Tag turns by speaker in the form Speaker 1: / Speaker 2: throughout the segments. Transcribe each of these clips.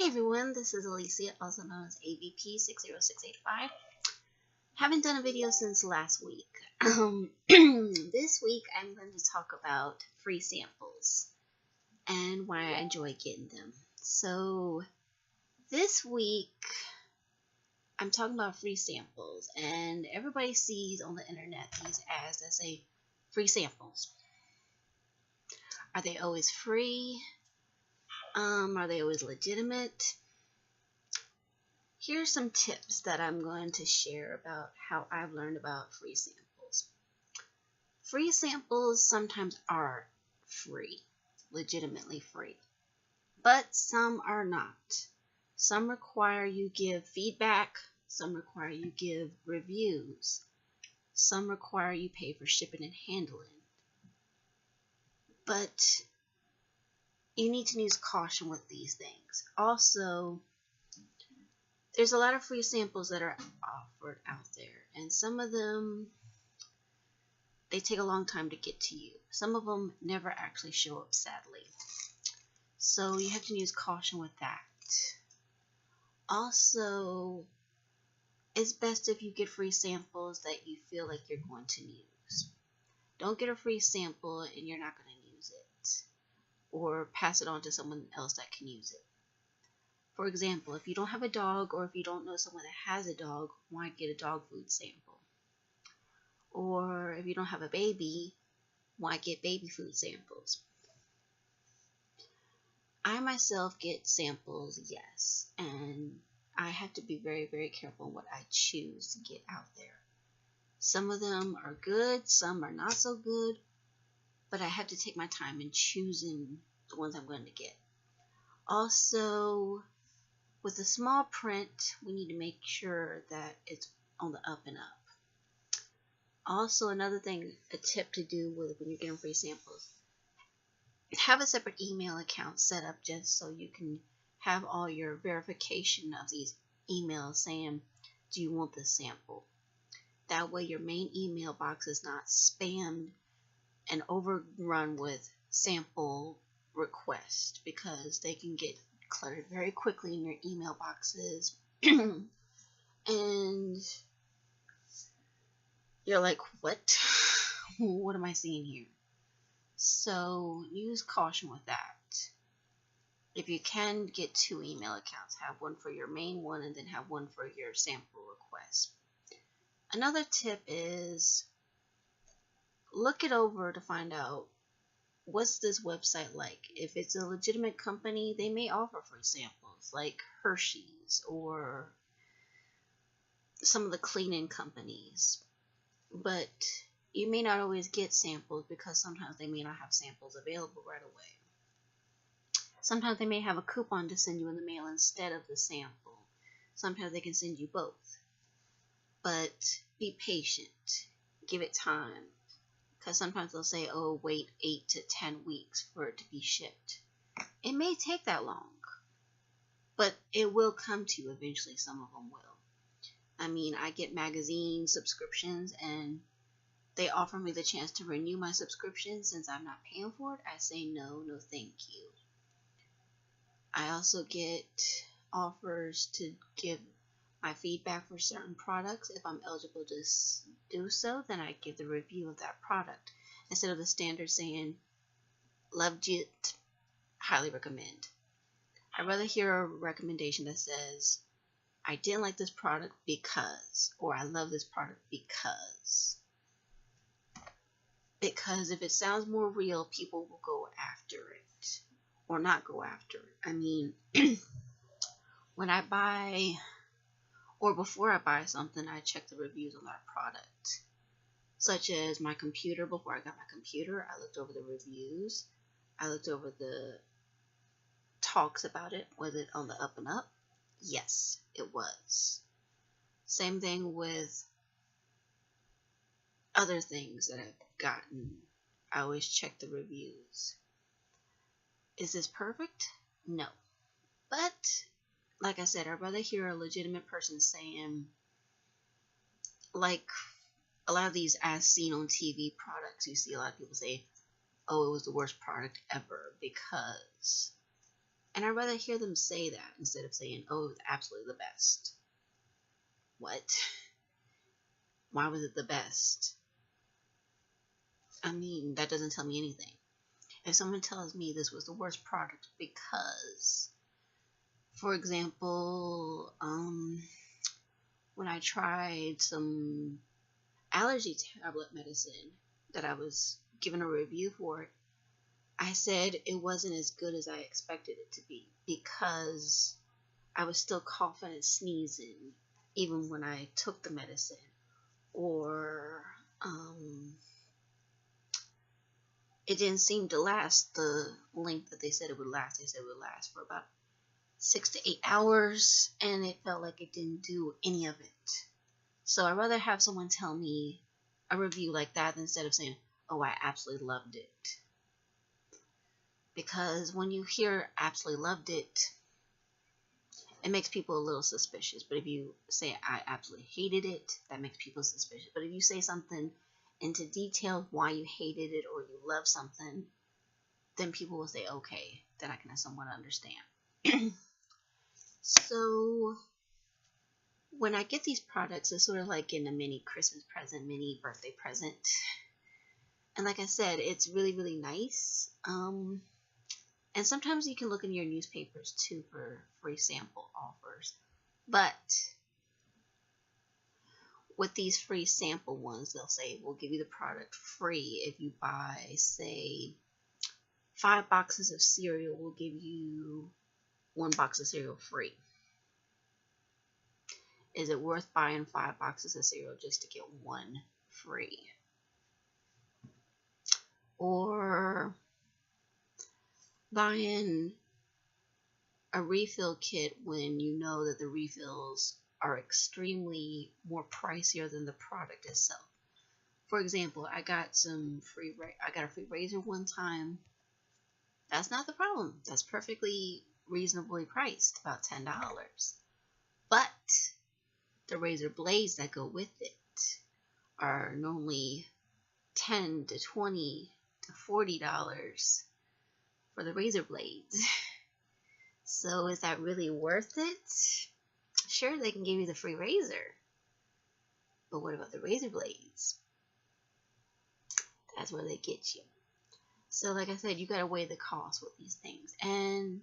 Speaker 1: Hey everyone, this is Alicia, also known as AVP60685. Haven't done a video since last week. This week I'm going to talk about free samples and why I enjoy getting them. So this week I'm talking about free samples, and everybody sees on the internet these ads that say free samples. Are they always free? Are they always legitimate? Here's some tips that I'm going to share about how I've learned about free samples. Free samples sometimes are free, legitimately free, but some are not. Some require you give feedback, some require you give reviews, some require you pay for shipping and handling. But you need to use caution with these things. Also, there's a lot of free samples that are offered out there, and some of them, they take a long time to get to you. Some of them never actually show up, sadly. So you have to use caution with that. Also, it's best if you get free samples that you feel like you're going to use. Don't get a free sample and you're not going to use it, or pass it on to someone else that can use it. For example, if you don't have a dog, or if you don't know someone that has a dog, why get a dog food sample? Or if you don't have a baby, why get baby food samples? I myself get samples, yes, and I have to be very, very careful on what I choose to get out there. Some of them are good, some are not so good, but I have to take my time in choosing the ones I'm going to get. Also, with the small print, we need to make sure that it's on the up and up. Also, another thing, a tip to do with when you're getting free samples, have a separate email account set up just so you can have all your verification of these emails saying, do you want this sample? That way your main email box is not spammed and overrun with sample requests, because they can get cluttered very quickly in your email boxes. And you're like, what? What am I seeing here? So use caution with that. If you can, get 2 email accounts. Have one for your main one and then have one for your sample request. Another tip is look it over to find out, what's this website like? If it's a legitimate company, they may offer free samples, like Hershey's or some of the cleaning companies. But you may not always get samples, because sometimes they may not have samples available right away. Sometimes they may have a coupon to send you in the mail instead of the sample. Sometimes they can send you both. But be patient. Give it time. Because sometimes they'll say, oh, wait 8 to 10 weeks for it to be shipped. It may take that long, but it will come to you eventually. Some of them will. I mean, I get magazine subscriptions, and they offer me the chance to renew my subscription. Since I'm not paying for it, I say no, no thank you. I also get offers to give my feedback for certain products. If I'm eligible to do so, then I give the review of that product, instead of the standard saying, loved it, highly recommend. I'd rather hear a recommendation that says, I didn't like this product because, or I love this product because. Because if it sounds more real, people will go after it, or not go after it. I mean, when I buy, or before I buy something, I check the reviews on that product. Such as my computer. Before I got my computer, I looked over the reviews. I looked over the talks about it. Was it on the up and up? Yes, it was. Same thing with other things that I've gotten. I always check the reviews. Is this perfect? No. But like I said, I'd rather hear a legitimate person saying, like a lot of these as seen on TV products, you see a lot of people say, oh, it was the worst product ever because. And I'd rather hear them say that instead of saying, oh, it's absolutely the best. What? Why was it the best? I mean, that doesn't tell me anything. If someone tells me this was the worst product because, for example, when I tried some allergy tablet medicine that I was given a review for, I said it wasn't as good as I expected it to be because I was still coughing and sneezing even when I took the medicine. Or it didn't seem to last the length that they said it would last. They said it would last for about 6 to 8 hours, and it felt like it didn't do any of it. So I'd rather have someone tell me a review like that instead of saying, oh, I absolutely loved it. Because when you hear absolutely loved it, it makes people a little suspicious. But if you say I absolutely hated it, that makes people suspicious. But if you say something into detail why you hated it or you love something, then people will say, okay, then I can somewhat understand. So when I get these products, it's sort of like getting a mini Christmas present, mini birthday present. And like I said, it's really, really nice. And sometimes you can look in your newspapers too for free sample offers. But with these free sample ones, they'll say, we'll give you the product free if you buy, say, 5 boxes of cereal. We'll give you 1 box of cereal free. Is it worth buying 5 boxes of cereal just to get 1 free? Or buying a refill kit when you know that the refills are extremely more pricier than the product itself. For example, I got a free razor one time. That's not the problem. That's perfectly reasonably priced, about $10. But the razor blades that go with it are normally $10 to $20 to $40 for the razor blades. So is that really worth it? Sure, they can give you the free razor, but what about the razor blades? That's where they get you. So like I said, you gotta weigh the cost with these things, and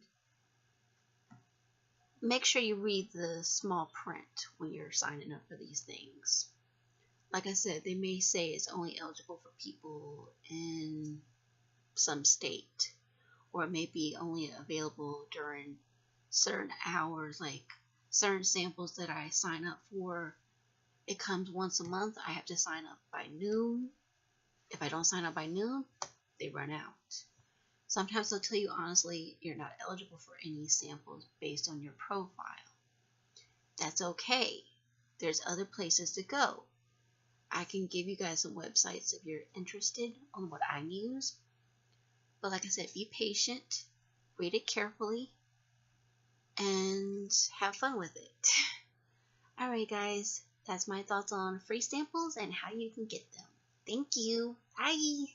Speaker 1: make sure you read the small print when you're signing up for these things. Like I said, they may say it's only eligible for people in some state, or it may be only available during certain hours, like certain samples that I sign up for. It comes once a month. I have to sign up by noon. If I don't sign up by noon, they run out. Sometimes they'll tell you honestly, you're not eligible for any samples based on your profile. That's okay. There's other places to go. I can give you guys some websites if you're interested on what I use. But like I said, be patient, read it carefully, and have fun with it. Alright guys, that's my thoughts on free samples and how you can get them. Thank you. Bye.